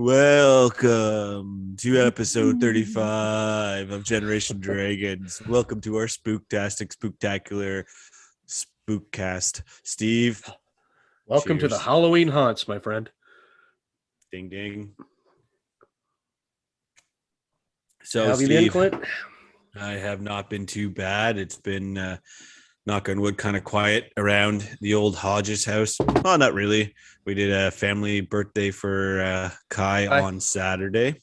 Welcome to episode 35 of Generation Dragons. Welcome to our spooktastic, spooktacular spookcast. Steve, Welcome to the cheers. Halloween haunts, my friend. Ding, ding. How So, have you been, Steve, Clint? I have not been too bad. It's been, knock on wood, kind of quiet around the old Hodges house. Well, not really. We did a family birthday for Kai Hi. on Saturday.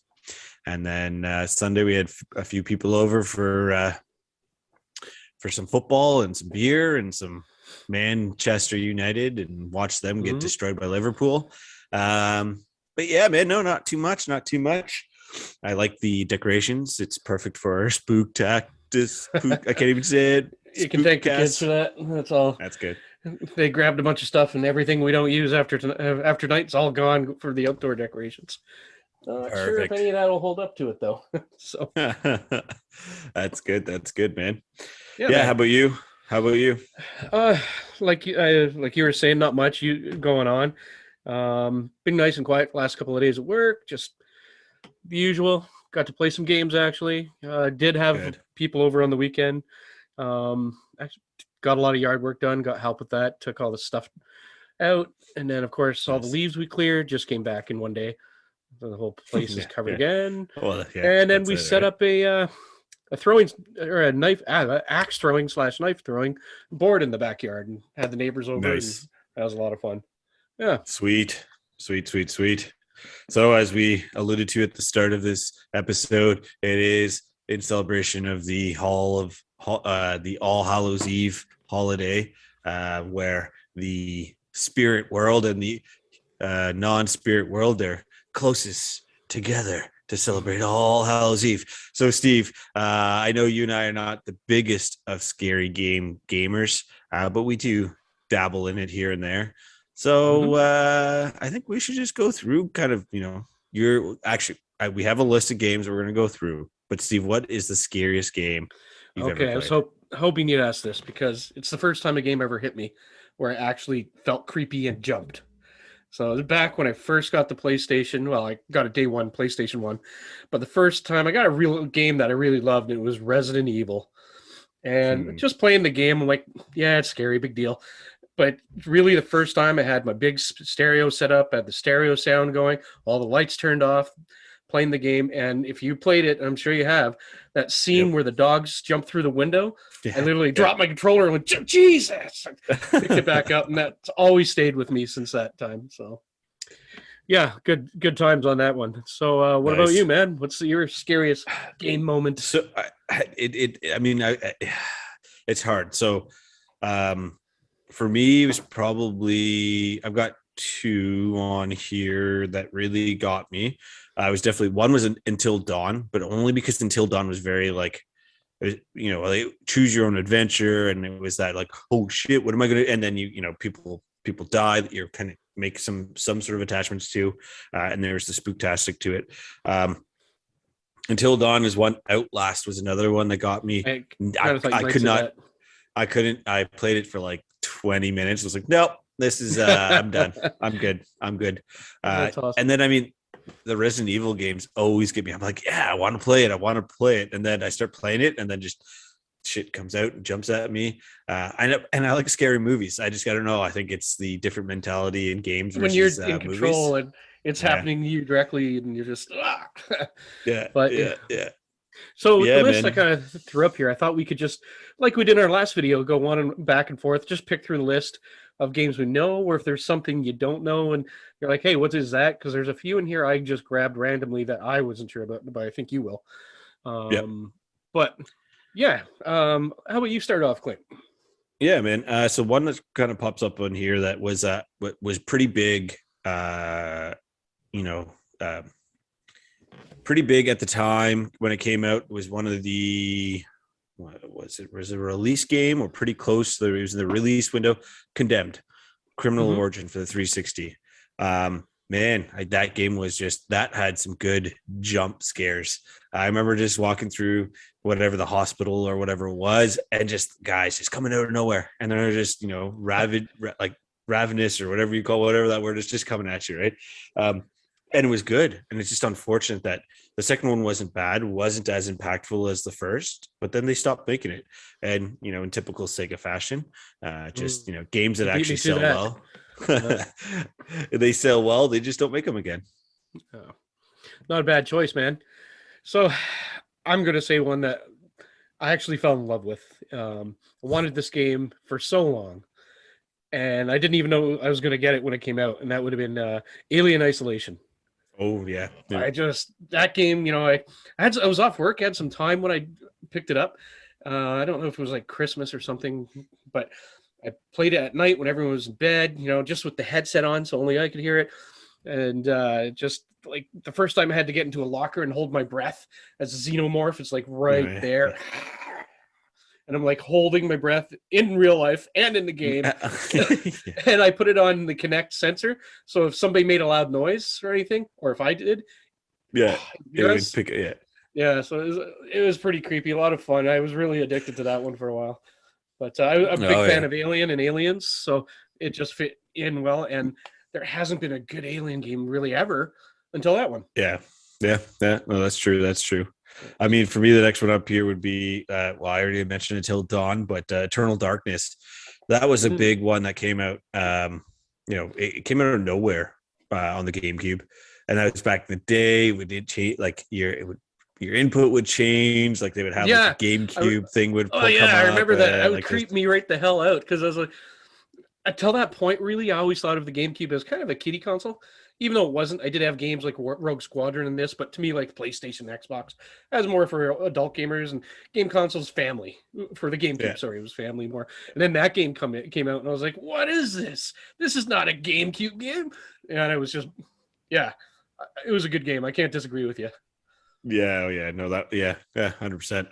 And then Sunday we had a few people over for some football and some beer and some Manchester United and watched them get destroyed by Liverpool. But yeah, man, no, not too much. I like the decorations. It's perfect for our spooktastic. I can't even say it. You can thank the kids for that. That's all. That's good. They grabbed a bunch of stuff, and everything we don't use after night's all gone for the outdoor decorations. Not sure if any of that will hold up to it, though. So That's good. That's good, man. yeah. How about you? Like you were saying, not much going on. Been nice and quiet the last couple of days at work. Just the usual. Got to play some games actually. Did have Good. people over on the weekend. Actually got a lot of yard work done. Got help with that. Took all the stuff out, and then of course all the leaves we cleared just came back in one day. So the whole place is covered again. Well, and then we set up a throwing or a knife, axe throwing / knife throwing board in the backyard, and had the neighbors over. Nice. That was a lot of fun. Yeah. Sweet. So as we alluded to at the start of this episode, it is in celebration of the the All Hallows Eve holiday, where the spirit world and the non-spirit world are closest together to celebrate All Hallows Eve. So, Steve, I know you and I are not the biggest of scary game gamers, but we do dabble in it here and there. So I think we should just go through kind of, we have a list of games we're going to go through. But Steve, what is the scariest game you've ever played? I was hoping you'd ask this because it's the first time a game ever hit me where I actually felt creepy and jumped. So it was back when I first got the PlayStation. Well, I got a day one PlayStation 1. But the first time I got a real game that I really loved, it was Resident Evil. And just playing the game, I'm like, yeah, it's scary, big deal. But really the first time I had my big stereo set up, I had the stereo sound going, all the lights turned off, playing the game. And if you played it, I'm sure you have, that scene where the dogs jump through the window, I literally dropped my controller and went, Jesus! I picked it back up, and that's always stayed with me since that time. So yeah, good times on that one. So what about you, man? What's your scariest game moment? So it's hard. So for me, it was probably, I've got two on here that really got me. I was definitely, one was Until Dawn, but only because Until Dawn was very like, like choose your own adventure, and it was that like, oh shit, what am I gonna? And then people die that you're kind of make some sort of attachments to, and there's the spooktastic to it. Until Dawn is one. Outlast was another one that got me. I couldn't. I played it for like 20 minutes. I was like, nope, this is I'm done. I'm good. Awesome. And then the Resident Evil games always get me. I'm like, yeah, I want to play it. And then I start playing it, and then just shit comes out and jumps at me. I like scary movies. I don't know. I think it's the different mentality in games when you're in control movies. And it's happening to you directly, and you're just yeah. So the list I kind of threw up here, I thought we could just, like we did in our last video, go on and back and forth, just pick through the list of games we know, or if there's something you don't know and you're like, hey, what is that? Because there's a few in here I just grabbed randomly that I wasn't sure about, but I think you will. But yeah, how about you start off, Clint? Yeah, man. So one that kind of pops up on here that was pretty big, pretty big at the time when it came out. Was one of the, what was it? Was it a release game or pretty close? It was in the release window. Condemned, Criminal Origin for the 360. That game was just, that had some good jump scares. I remember just walking through whatever the hospital or whatever it was, and just guys just coming out of nowhere, and they're just ravenous or whatever you call whatever that word is, just coming at you, right? and it was good. And it's just unfortunate that the second one wasn't bad, wasn't as impactful as the first, but then they stopped making it. And in typical Sega fashion, just games that You beat me actually to sell that. well, they sell well. They just don't make them again. Oh, not a bad choice, man. So I'm gonna say one that I actually fell in love with. I wanted this game for so long, and I didn't even know I was gonna get it when it came out, and that would have been Alien Isolation. Oh yeah, yeah. That game, I was off work, I had some time when I picked it up. I don't know if it was like Christmas or something, but I played it at night when everyone was in bed, just with the headset on, so only I could hear it. And just like the first time I had to get into a locker and hold my breath as a xenomorph, it's like right there. And I'm like holding my breath in real life and in the game. And I put it on the Kinect sensor. So if somebody made a loud noise or anything, or if I did, Yeah, it would just pick. Yeah, yeah. So it was pretty creepy. A lot of fun. I was really addicted to that one for a while. But I'm a big oh fan yeah, of Alien and Aliens, so it just fit in well. And there hasn't been a good Alien game really ever until that one. yeah, yeah. No, that's true. That's true. I mean, for me, the next one up here would be well, I already mentioned Until Dawn, but Eternal Darkness. That was a Mm. big one that came out. It came out of nowhere on the GameCube, and that was back in the day. We did change like your input would change. Like they would have Yeah. like a GameCube thing would Oh come yeah, I up, remember that. It would like this. creep me right the hell out because I was like, until that point, really, I always thought of the GameCube as kind of a kiddie console, even though it wasn't. I did have games like Rogue Squadron and this, but to me, like PlayStation, Xbox, as more for adult gamers, and game consoles family for the GameCube. Yeah, Sorry, it was family more. And then that game came out, and I was like, what is this? This is not a GameCube game. And it was just, yeah, it was a good game. I can't disagree with you. yeah, oh, yeah. No, that yeah, 100%.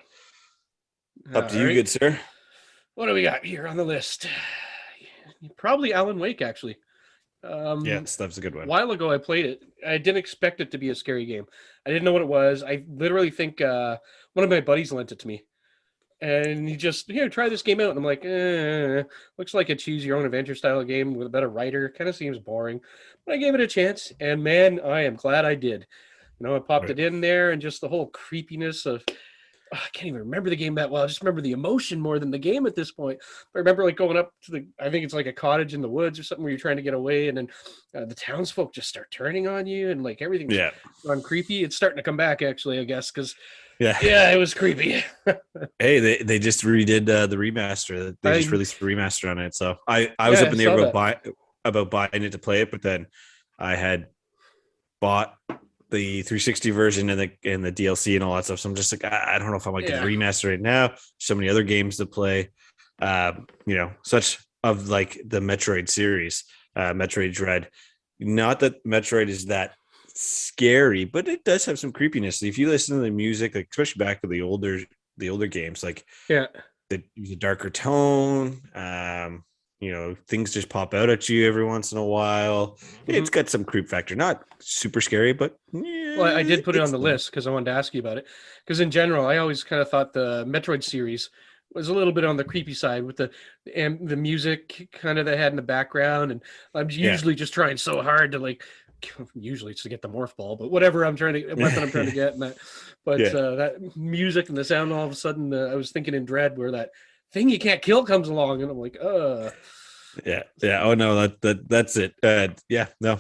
Up to All you, right, good sir. what do we got here on the list? Probably Alan Wake, actually. Yes, that's a good A one. while ago I played it. I didn't expect it to be a scary game. I didn't know what it was. I literally think one of my buddies lent it to me. And he just, here, try this game out. And I'm like, looks like a choose your own adventure style game with a better writer. Kind of seems boring. But I gave it a chance. And man, I am glad I did. I popped Right. it in there and just the whole creepiness of I can't even remember the game that well. I just remember the emotion more than the game at this point. But I remember like going up to I think it's like a cottage in the woods or something where you're trying to get away, and then the townsfolk just start turning on you, and like everything's Yeah, gone creepy. It's starting to come back actually, I guess, because yeah. yeah, it was creepy. Hey, they just redid the remaster. They just I released a remaster on it. So I was yeah, up I in the air saw that. about buying it to play it, but then I had bought the 360 version and the DLC and all that stuff. So I'm just like, I don't know if I might get the Yeah, remaster right now. So many other games to play. Such of like the Metroid series, Metroid Dread. Not that Metroid is that scary, but it does have some creepiness. If you listen to the music, like especially back to the older games, like yeah. that use a darker tone. Things just pop out at you every once in a while. Mhm. It's got some creep factor, not super scary, but Well, I yeah, did put it on it's the list because I wanted to ask you about it. Because in general, I always kind of thought the Metroid series was a little bit on the creepy side with the music kind of that had in the background, and I'm yeah, usually just trying so hard to like. Usually it's to get the morph ball, but whatever weapon I'm trying to get, and that, but yeah, that music and the sound, all of a sudden, I was thinking in Dread where that thing you can't kill comes along, and I'm like, yeah. Oh no, that's it. No.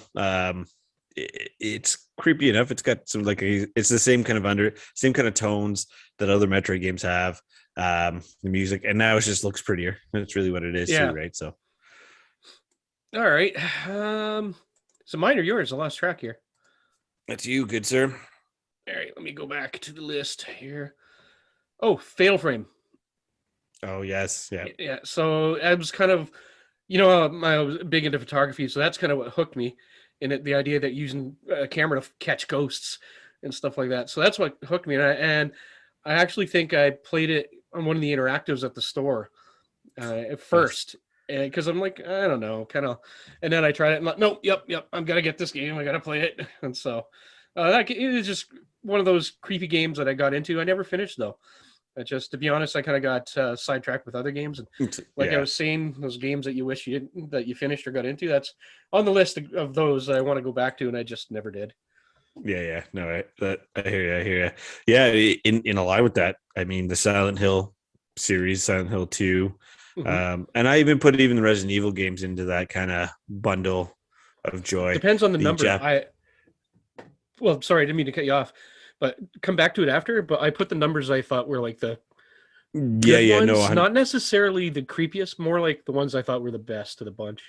It's creepy enough. It's got some it's the same kind of tones that other Metroid games have. The music, and now it just looks prettier. That's really what it is too, yeah. right? So All right. So mine or yours? I lost track here. that's you, good sir. All right, let me go back to the list here. Oh, Fatal Frame. Oh yes, yeah. Yeah, so I was kind of, I was big into photography, so that's kind of what hooked me in it. The idea that using a camera to catch ghosts and stuff like that. So that's what hooked me, and I actually think I played it on one of the interactives at the store at Nice. first, because I'm like, I don't know, kind of, and then I tried it. And like, no, yep, I'm gonna get this game. I gotta play it, and so that it was just one of those creepy games that I got into. I never finished though. To be honest, I kind of got sidetracked with other games, and like I Yeah. was saying, those games that you wish you didn't, that you finished or got into, that's on the list of those I want to go back to, and I just never did. Yeah. No, I hear you. I hear you. Yeah, in a line with that, I mean, the Silent Hill series, Silent Hill 2, Hmm. and I even put even the Resident Evil games into that kind of bundle of joy. Depends on the The number. Jap, Well, sorry, I didn't mean to cut you off, but come back to it after. But I put the numbers I thought were like the good yeah, no, ones, not necessarily the creepiest, more like the ones I thought were the best of the bunch.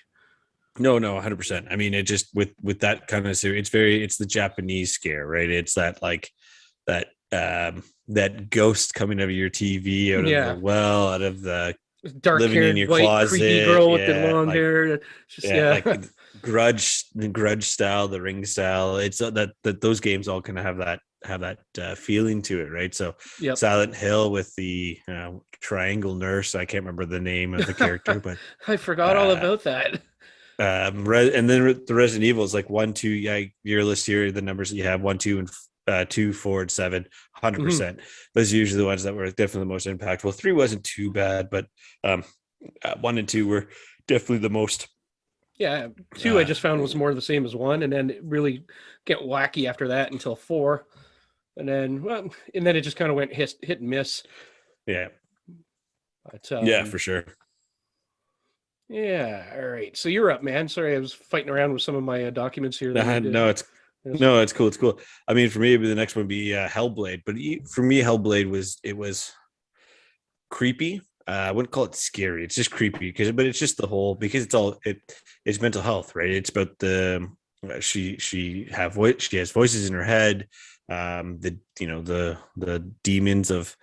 no, 100%. I mean, it just with that kind of series, it's the Japanese scare, right? It's that like that ghost coming out of your TV, out of the Yeah, well, out of the living in dark-haired, your white, creepy closet. girl with the Yeah, long like hair. It's just yeah, yeah, like the grudge style, the ring style. It's that those games all kind of have that feeling to it, right? So yep. Silent Hill with the triangle nurse. I can't remember the name of the character, but I forgot all uh about that. and then the Resident Evil is like 1, 2. Yeah, your list here, the numbers that you have, 1, 2, and 2, 4, and 7, Mhm. 100%. Those are usually the ones that were definitely the most impactful. 3 wasn't too bad, but 1 and 2 were definitely the most. Yeah, two I Uh, just found was more the same as one, and then it really get wacky after that until four, and then well, and then it just kind of went hit and miss. yeah, But yeah, for sure. yeah, all right. So you're up, man. Sorry, I was fighting around with some of my documents here that need No, it's yes. no, it's cool. It's cool. I mean, for me, the next one would be Hellblade, but for me, Hellblade was creepy. I wouldn't call it scary. It's just creepy but it's just the whole because it's mental health, right? It's about the she has voices in her head, the the demons of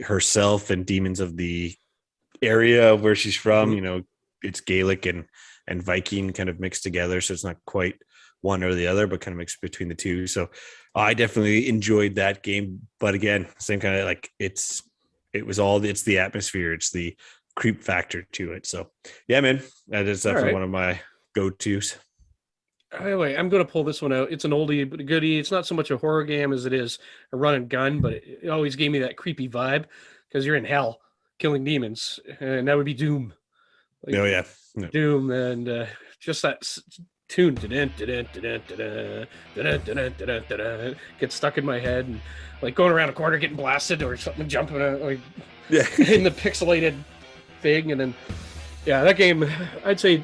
herself and demons of the area of where she's from. Hmm. You know, it's Gaelic and Viking kind of mixed together, so it's not quite one or the other, but kind of mixed between the two. So I definitely enjoyed that game. But again, same kind of like it's the atmosphere, it's the creep factor to it. So yeah, man, that is All definitely right. one of my go-tos. Anyway, I'm going to pull this one out. It's an oldie but a goodie. It's not so much a horror game as it is a run and gun, but it always gave me that creepy vibe because you're in hell killing demons, and that would be Doom. Like Oh yeah. No. Doom and just that tune gets stuck in my head and like going around a corner getting blasted or something jumping like Yeah. in the pixelated thing and then yeah that game I'd say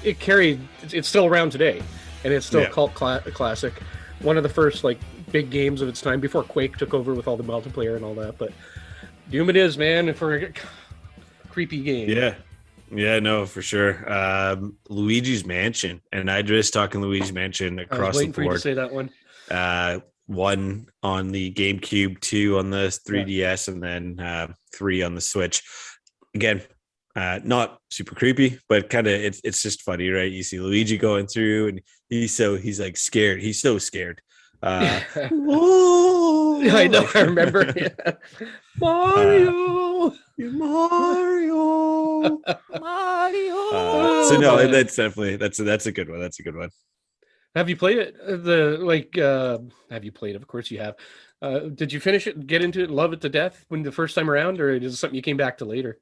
it carried it's still around today and it's still Yeah. classic, one of the first like big games of its time before Quake took over with all the multiplayer and all that. But Doom it is, man, for a creepy game. Yeah. Yeah, no, for sure. Luigi's Mansion, and I just talking Luigi's Mansion I was across the waiting for you to board. say that one. One on the GameCube, two on the Yeah. 3DS, and then three on the Switch. Again, not super creepy, but kind of it's just funny, right? You see Luigi going through, and he's like scared. He's so scared. I Whoa, know. like I remember. Yeah. uh, Mario. Mario. So Oh no, man, that's definitely that's a good one. That's a good one. have you played it? The like, have you played it? Of course you have. Did you finish it, and get into it, and love it to death when the first time around, or is it something you came back to later?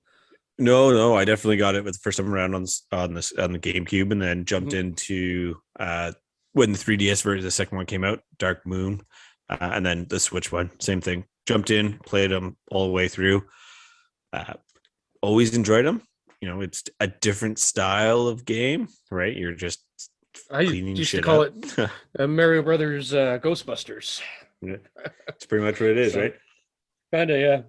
No, I definitely got it with the first time around on the GameCube, and then jumped Mhm. into when the 3DS version, the second one came out, Dark Moon, and then the Switch one, same thing. Jumped in, played them all the way through. Uh, Always enjoyed them. You know, it's a different style of game, right? You're just I cleaning used to shit call up. it Mario Brothers Ghostbusters. Yeah, it's pretty much what it is, So right? kind of yeah.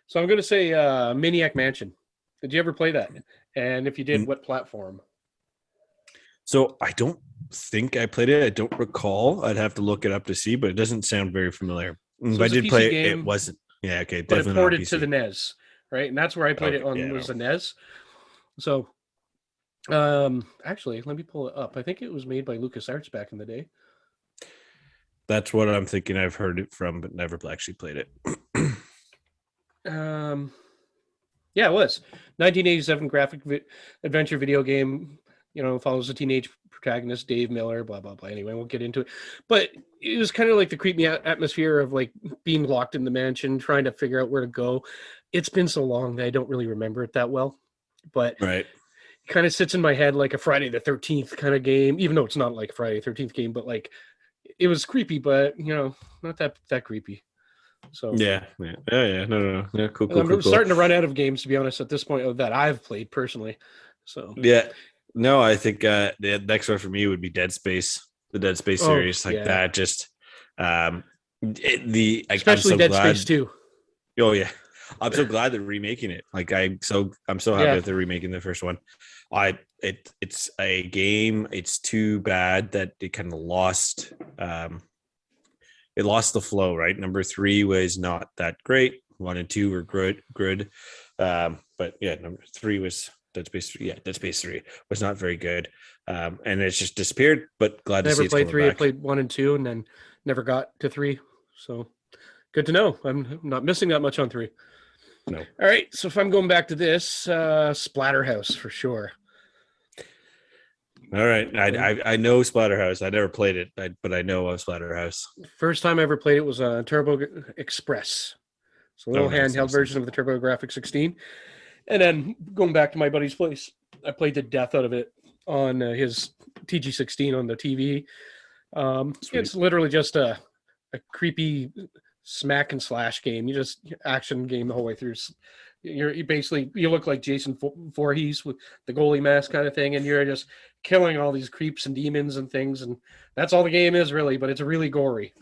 So I'm gonna say Maniac Mansion. Did you ever play that? And if you did, And what platform? so I don't think I played it. I don't recall. I'd have to look it up to see, but it doesn't sound very familiar. So If it I was a did PC play it, it game, wasn't. Yeah, okay, but it definitely not ported to PC. the NES, right? And that's where I played it Okay, on yeah, was no. the NES. So actually, let me pull it up. I think it was made by LucasArts back in the day. That's what I'm thinking. I've heard it from, but never actually played it. Um, yeah, it was 1987 adventure video game. You know, follows a teenage protagonist, Dave Miller. Blah blah blah. Anyway, we'll get into it. But it was kind of like the creepy atmosphere of like being locked in the mansion, trying to figure out where to go. It's been so long that I don't really remember it that well. But Right. kind of sits in my head like a Friday the 13th kind of game, even though it's not like a Friday the 13th game, but like it was creepy, but not that creepy. So Yeah. No. Yeah, I'm cool. starting to run out of games, to be honest, at this point that I've played personally. So Yeah. No, I think the next one for me would be Dead Space, the Dead Space oh series, like yeah, that. Just I'm especially so Dead Space glad. 2. Oh yeah, I'm so glad they're remaking it. Like I'm so happy Yeah, that they're remaking the first one. It's a game. It's too bad that it kind of lost. It lost the flow. Right, number 3 was not that great. 1 and 2 were good. But yeah, number 3 was Dead Space 3. Yeah, Dead Space 3 was not very good. And it's just disappeared. But glad to never see it's played coming 3. I back. played 1 and 2, and then never got to 3. So good to know. I'm not missing that much on 3. No. All right, so if I'm going back to this, Splatterhouse for sure. All right, I know Splatterhouse. I never played it, but I know of Splatterhouse. First time I ever played it was Turbo Express. It's a little handheld version of the TurboGrafx 16. And then going back to my buddy's place, I played the death out of it on his TG16 on the TV. It's literally just a creepy smack and slash game. You just action game the whole way through. You look like Jason Voorhees with the goalie mask kind of thing, and you're just killing all these creeps and demons and things, and that's all the game is really. But it's really gory.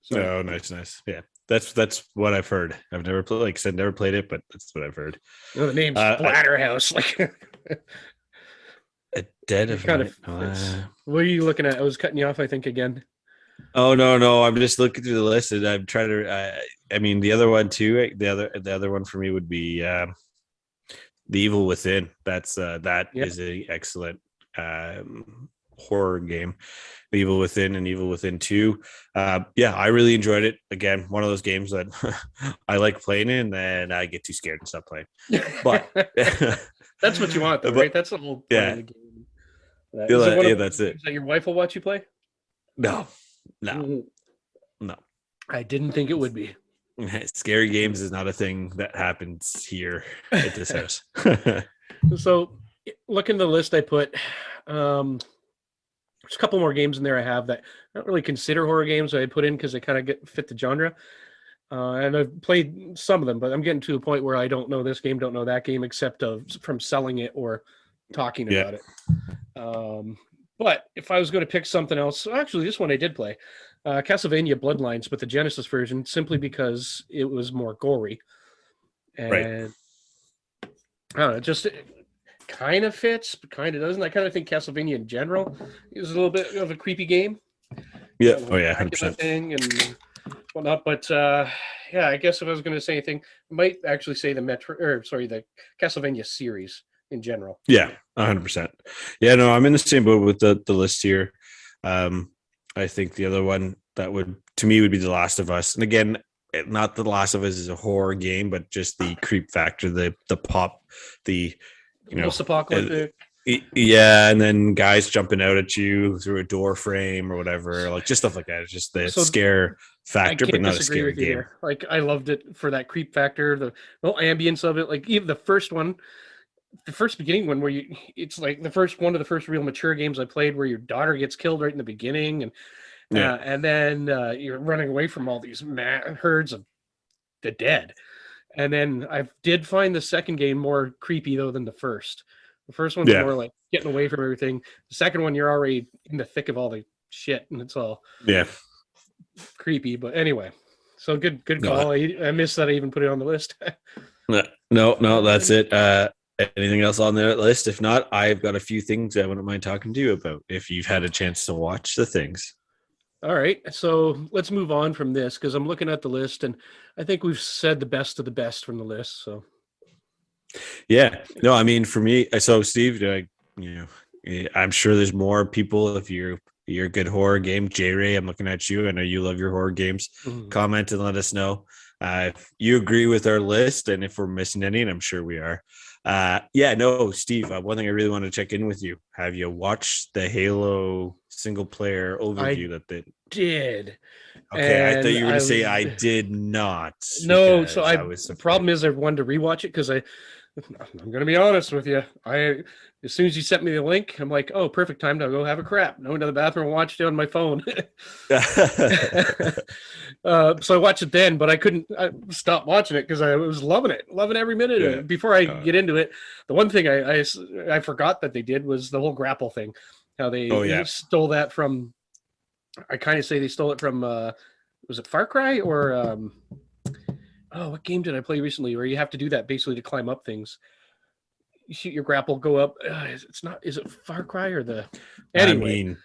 So. Oh, nice. Yeah, that's what I've heard. I've never played, like I said, never played it, but that's what I've heard. The name's Splatterhouse, like a dead of kind of. What are you looking at? I was cutting you off, I think, again. Oh no, I'm just looking through the list, and I'm trying to. I mean, the other one too. The other one for me would be The Evil Within. That's is a excellent horror game. The Evil Within and Evil Within 2. I really enjoyed it. Again, one of those games that I like playing in, and then I get too scared and stop playing. But that's what you want, though, right? That's the whole point of the game. That's it. That your wife will watch you play? No. I didn't think it would be. Scary games is not a thing that happens here at this house. So, look in the list I put. There's a couple more games in there I have that I don't really consider horror games that I put in because they kind of fit the genre. And I've played some of them, but I'm getting to a point where I don't know this game, don't know that game, except from selling it or talking about it. But if I was going to pick something else, actually, this one I did play. Castlevania Bloodlines, but the Genesis version, simply because it was more gory. And I don't know, it just kind of fits, but kind of doesn't. I kind of think Castlevania in general is a little bit of a creepy game. Yeah. 100%. Thing and whatnot. But I guess if I was going to say anything, I might actually say the Castlevania series in general. Yeah, 100%. Yeah, no, I'm in the same boat with the list here. I think the other one that would be The Last of Us. And again, not The Last of Us is a horror game, but just the creep factor, the pop, post-apocalyptic. Yeah, and then guys jumping out at you through a door frame or whatever, like just stuff like that. It's just the scare factor, but not a scary game. Like I loved it for that creep factor, the whole ambience of it. Like even the first beginning one where it's like one of the first real mature games I played where your daughter gets killed right in the beginning, and then you're running away from all these herds of the dead. And then I did find the second game more creepy though than the first. The first one's more like getting away from everything. The second one, you're already in the thick of all the shit, and it's all creepy. But anyway, so good call. I missed that I even put it on the list. No, that's it. Anything else on the list? If not, I've got a few things I wouldn't mind talking to you about if you've had a chance to watch the things. All right, so let's move on from this because I'm looking at the list and I think we've said the best of the best from the list. So, yeah, no, I mean for me, so Steve, I'm sure there's more people. If you're a good horror game, J Ray, I'm looking at you. I know you love your horror games. Mm-hmm. Comment and let us know if you agree with our list and if we're missing any, and I'm sure we are. Steve, one thing I really want to check in with you. Have you watched the Halo single player overview that they did? Okay, I thought you were going to say I did not. No, so the problem is I wanted to rewatch it because I'm gonna be honest with you. As soon as you sent me the link, I'm like, oh, perfect time to go have a crap. Go into the bathroom and watch it on my phone. So I watched it then, but I couldn't stop watching it because I was loving it, loving every minute of Yeah. it. Before I get into it, the one thing I forgot that they did was the whole grapple thing. How Oh they yeah. stole that from. I kind of say they stole it from. Was it Far Cry or? Oh, what game did I play recently where you have to do that basically to climb up things? You shoot your grapple, go up. It's not. Is it Far Cry or the? I Anyway, mean,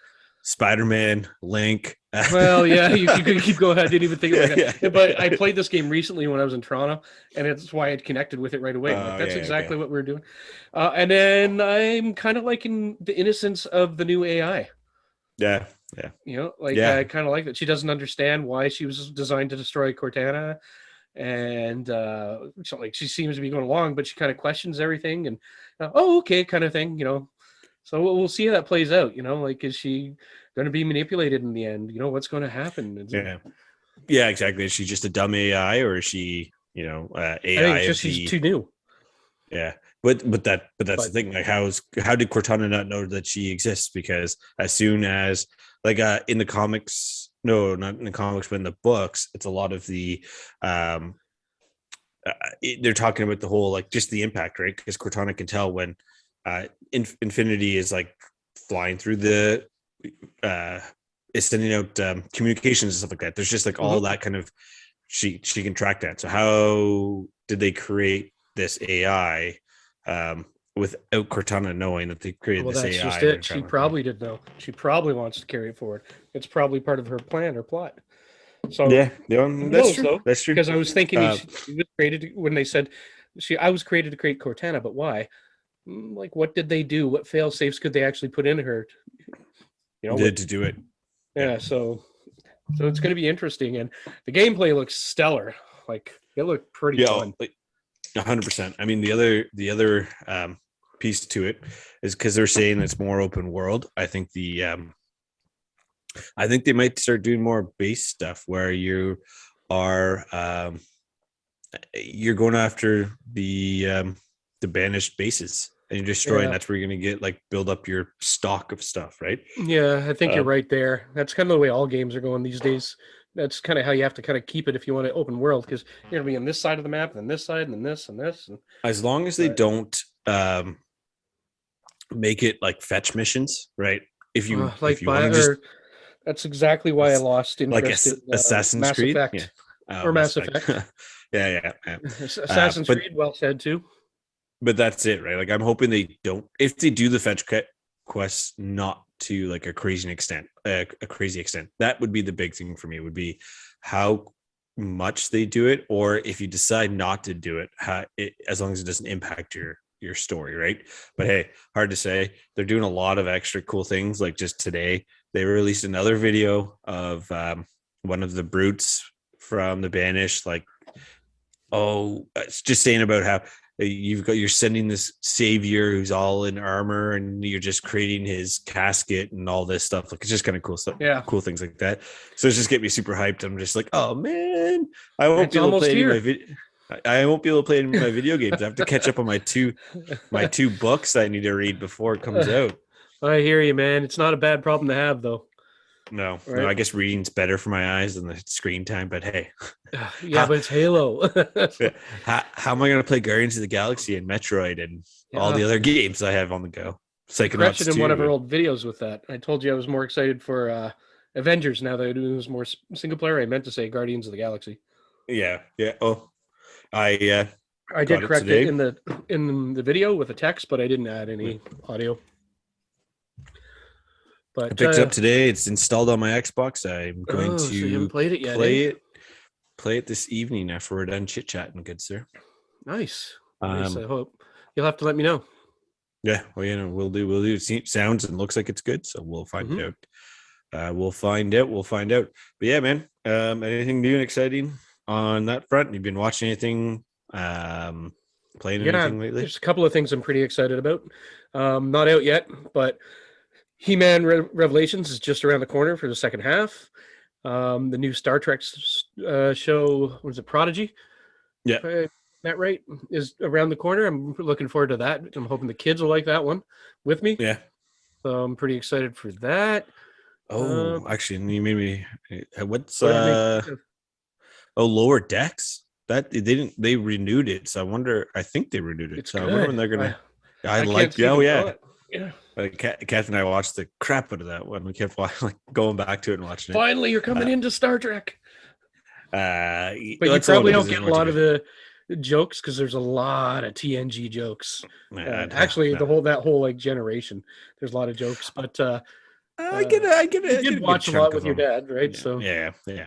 Spider-Man, Link. well, yeah, you could keep going. I didn't even think of it like Yeah. that. But I played this game recently when I was in Toronto, and it's why I'd connected with it right away. I'm like, Oh that's yeah. Okay. exactly what we're doing. And then I'm kind of liking the innocence of the new AI. Yeah. Yeah. You know, like Yeah. I kind of like that she doesn't understand why she was designed to destroy Cortana, and so like she seems to be going along, but she kind of questions everything, and oh, okay, kind of thing. You know, so we'll see how that plays out. You know, like is she going to be manipulated in the end? You know, what's going to happen? Yeah. Yeah. Exactly. Is she just a dumb AI, or is she, I think AI it's of just she's the? too new. Yeah. But that's the But thing. Like, how did Cortana not know that she exists? Because as soon as, like, in the comics, no, not in the comics, but in the books, it's a lot of the um they're talking about the whole, like, just the impact, right? Because Cortana can tell when Infinity is like flying through the uh is sending out communications and stuff like that. There's just like all mhm. that kind of, she can track that. So how did they create this AI without Cortana knowing that they created Well, this that's AI just and they're it. trying She to look around? probably did know. She probably wants to carry it forward. It's probably part of her plan or plot. So Yeah, yeah, who that's knows true. though? That's true. Because I was thinking Uh, she was created when they said I was created to create Cortana, but why? Like, what did they do? What fail safes could they actually put in her? You know, did what? to do it. Yeah. Yeah, so it's going to be interesting, and the gameplay looks stellar. Like, it looked pretty Yeah, fun. like 100%. I mean, the other piece to it is because they're saying it's more open world. I think they might start doing more base stuff where you are you're going after the banished bases and you're destroying. Yeah, That's where you're going to get, like, build up your stock of stuff, right? yeah, I think you're Um, right there. That's kind of the way all games are going these days. That's kind of how you have to kind of keep it if you want to open world, because you're gonna be on this side of the map, and then this side, and then this, and this. And, as long as they but don't make it like fetch missions, right? If you if like you want to just, that's exactly why I lost like interest in Assassin's Mass Creed, yeah. Effect Oh, or Mass Mass Effect. Effect. Yeah. Assassin's But Creed, well said too. that's it, right? Like, I'm hoping they don't, if they do the fetch quests, not to like a crazy extent. That would be the big thing for me. Would be how much they do it, or if you decide not to do it, as long as it doesn't impact your story, right? But hey, hard to say. They're doing a lot of extra cool things. Like, just today, they released another video of one of the brutes from the Banish, like, oh, it's just saying about how you're sending this savior who's all in armor and you're just creating his casket and all this stuff. Like, it's just kind of cool stuff, Yeah, cool things like that. So it's just getting me super hyped. I'm just like, oh man, I won't it's be able to almost play any of my here. video. I won't be able to play any of my video games. I have to catch up on my two books I need to read before it comes out. I hear you, man. It's not a bad problem to have, though. No, no, Right? I guess reading's better for my eyes than the screen time. But hey, Yeah, how but it's Halo. how am I going to play Guardians of the Galaxy and Metroid and all Yeah, the other games I have on the go? we crushed Psychonauts it in one of our 2. old videos with that. I told you I was more excited for Avengers now that it was more single player. I meant to say Guardians of the Galaxy. Yeah, yeah. Oh, I I did got it correct it today. in the video with the text, but I didn't add any audio. I But picked it up today. It's installed on my Xbox. I'm going oh, so you haven't to played it yet, eh? play it this evening after we're done chit chatting. Good sir. Nice, nice. I Um, hope you'll have to let me know. yeah. Well, we'll do. It sounds and looks like it's good, so we'll find Hmm. out. We'll find out. We'll find out. But yeah, man. Anything new and exciting on that front? You've been watching anything? Playing Yeah, anything lately? there's a couple of things I'm pretty excited about. Not out yet, but He-Man Revelations is just around the corner for the second half. The new Star Trek show, what is it, Prodigy? Yeah. that right, is around the corner. I'm looking forward to that. I'm hoping the kids will like that one with me. Yeah. So I'm pretty excited for that. Oh, actually, you made me. What's What did I think? Lower Decks? That they renewed it, so I wonder. I think they renewed it, It's so I wonder when good. they're gonna. I I can't like. see Oh them yeah. not. Yeah. Kath and I watched the crap out of that one. We kept like going back to it and watching it. Finally, you're coming into Star Trek. But you That's only probably because don't there's get a more to lot go. of the jokes because there's a lot of TNG jokes. Nah, Actually, no. that whole like generation, there's a lot of jokes. But I get a, I get you a, I get did a good watch a lot chunk with of your them. dad, right? Yeah, So yeah, yeah.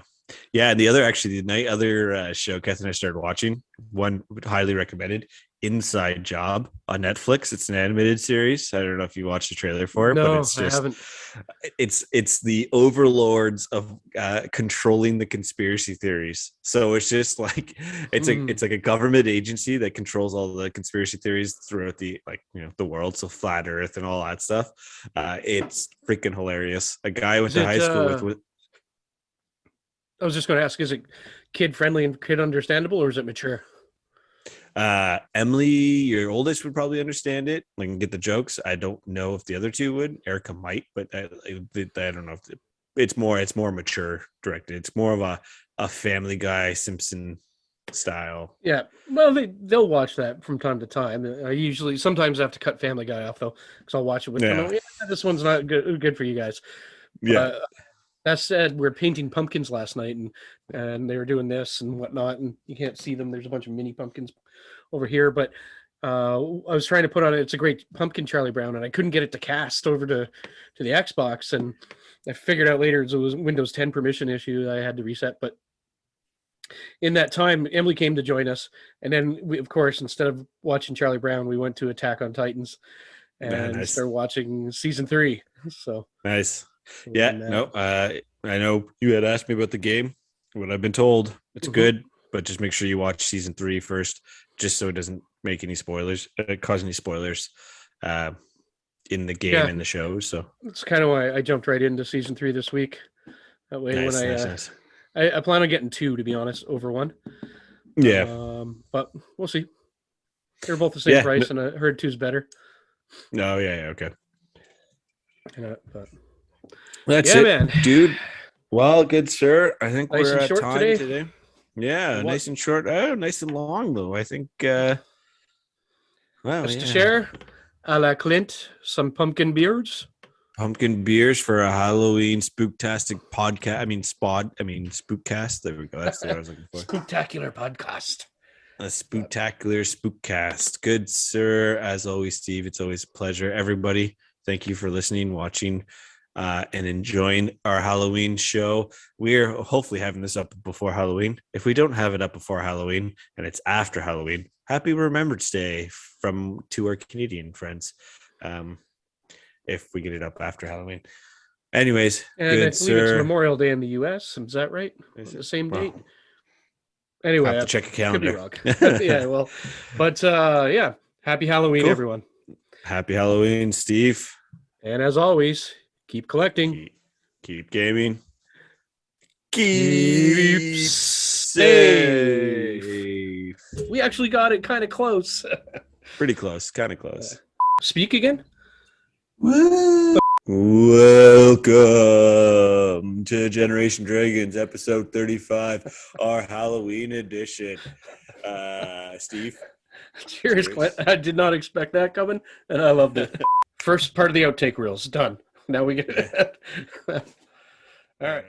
Yeah, and the other actually the other show Kath and I started watching, one highly recommended, Inside Job on Netflix. It's an animated series. I don't know if you watched the trailer for it, but no, it's I just haven't. it's the overlords of controlling the conspiracy theories. So it's just like it's like a government agency that controls all the conspiracy theories throughout the the world. So flat Earth and all that stuff. It's freaking hilarious. A guy I went Is to it? high school with I was just going to ask: is it kid friendly and kid understandable, or is it mature? Emily, your oldest, would probably understand it, like and get the jokes. I don't know if the other two would. Erica might, but I don't know if it's more mature directed. It's more of a Family Guy, Simpson style. Yeah. Well, they'll watch that from time to time. I usually sometimes I have to cut Family Guy off though, because I'll watch it with them. Yeah, Oh, yeah, this one's not good for you guys. yeah. But that said, we're painting pumpkins last night, and they were doing this and whatnot, and you can't see them. There's a bunch of mini pumpkins over here, but I was trying to put on it. It's a great pumpkin, Charlie Brown, and I couldn't get it to cast over to the Xbox, and I figured out later it was a Windows 10 permission issue that I had to reset. But in that time, Emily came to join us, and then we, of course, instead of watching Charlie Brown, we went to Attack on Titans and Nice, started watching season 3. So nice. we're Yeah, doing that. no. I know you had asked me about the game. What I've been told, it's Mhm. good, but just make sure you watch season 3 first, just so it doesn't make any spoilers, cause any spoilers. In the game Yeah, and the show. So that's kind of why I jumped right into season 3 this week. That way, when nice, nice, nice. I plan on getting 2 to be honest over 1. Yeah, But we'll see. They're both the same yeah. price, and I heard 2's better. No, yeah, okay. But That's yeah, it, man. dude. Well, good sir. I think Nice we're and at short time today. today. Yeah, What? nice and short. Oh, nice and long though. I think. Well, Just to yeah. share, a la Clint, some pumpkin beards. Pumpkin beers for a Halloween spooktastic podcast. Spookcast. There we go. That's what I was looking for. Spooktacular podcast. A spooktacular spookcast. Good sir. As always, Steve. It's always a pleasure. Everybody, thank you for listening, watching, and enjoying our Halloween show. We're hopefully having this up before Halloween. If we don't have it up before Halloween and it's after Halloween, happy Remembrance Day to our Canadian friends. If we get it up after Halloween. Anyways, And good I believe it's sir. Memorial Day in the U.S. Is that right? Is The it? same date? Well, Anyway, have to check a could be calendar. wrong. Yeah, well, but yeah, happy Halloween, Cool. everyone. Happy Halloween, Steve. And as always, keep collecting. Keep gaming. Keep safe. We actually got it kind of close. Pretty close. Kind of close. Speak again? Welcome to Generation Dragons, episode 35, our Halloween edition. Steve. Cheers, Clint. I did not expect that coming, and I loved it. First part of the outtake reels done. Now we get it. All right.